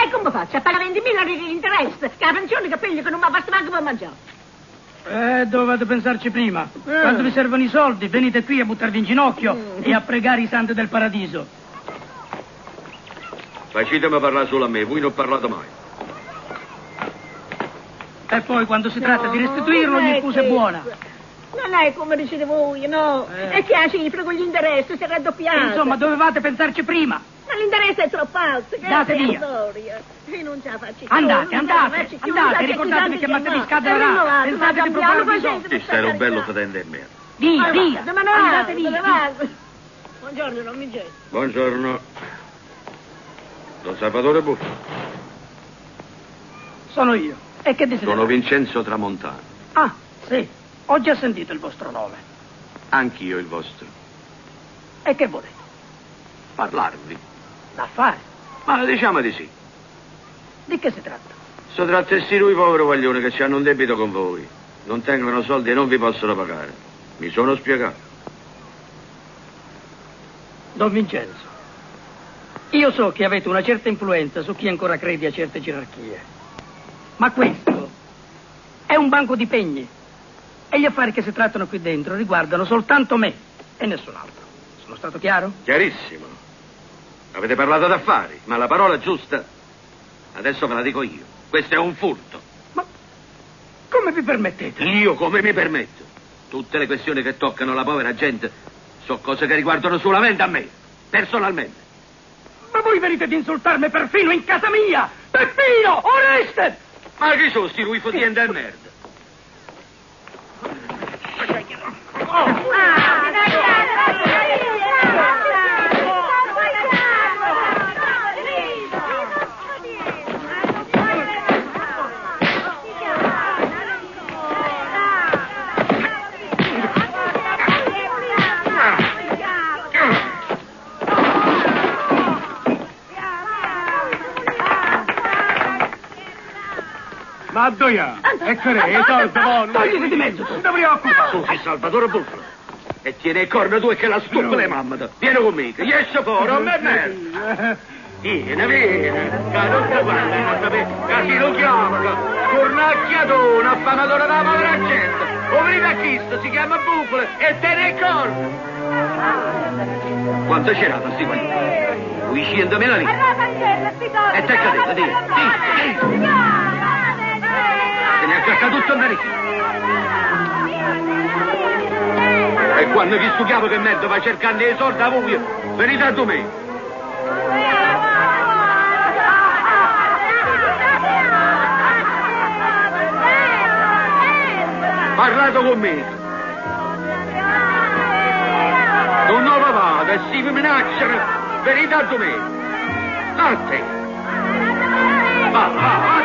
E come faccio? A pagare 20.000 di interesse? Che la pensione che piglio che non mi basta neanche per mangiare. Dovevate pensarci prima. Quando vi servono i soldi, venite qui a buttarvi in ginocchio e a pregare i santi del paradiso. Facetemi parlare solo a me, voi non parlate mai. E poi quando si tratta di restituirlo ogni scusa è buona. Non è come dicete voi, no? È che la cifra con gli interessi si è raddoppiata. Insomma, dovevate pensarci prima. Ma l'interesse è troppo alto. Date via. Io non ce la faccio. Andate, ricordatevi che martedì scade la rata. Pensate di proporvi i soldi. Questo era un bello fedente in me. Via, andate via. Buongiorno, non mi getto. Buongiorno. Don Salvatore Buffo. Sono io. E che desiderate? Sono Vincenzo Tramontano. Ah, sì. Ho già sentito il vostro nome. Anch'io il vostro. E che volete? Parlarvi. D'affari? Ma diciamo di sì. Di che si tratta? So trattesti lui, povero guaglione, che hanno un debito con voi. Non tengono soldi e non vi possono pagare. Mi sono spiegato. Don Vincenzo, io so che avete una certa influenza su chi ancora crede a certe gerarchie. Ma questo è un banco di pegni. E gli affari che si trattano qui dentro riguardano soltanto me e nessun altro. Sono stato chiaro? Chiarissimo. Avete parlato d'affari, ma la parola giusta adesso ve la dico io. Questo è un furto. Ma come vi permettete? Io come mi permetto? Tutte le questioni che toccano la povera gente sono cose che riguardano solamente a me, personalmente. Ma voi venite ad insultarmi perfino in casa mia! Peppino! Oreste! Ma chi sono sti lui fotiende e merda? Ma doia, ecco lei, togliti di mezzo! Non ti preoccupare! Tu sei Salvatore Buffalo e tieni il corno tu e che la stupa le mammata. Vieni con me, che esce fuori, non è merda. Vieni, che non ti guarda, non sapete, che si lo chiama, cornacchiatone, affamatore della povera gente. O venite a Cristo, si chiama Buffalo e tiene il corno. Quanto c'era sti qua? 200.000 lire. E te cadete, di. Se ne accacca tutto in narice. E quando chi studiamo che merda va cercando i soldi a voi, venite a me. Parlate con me. Non lo fate, e si vi minacciano, venite a me. A te. Va.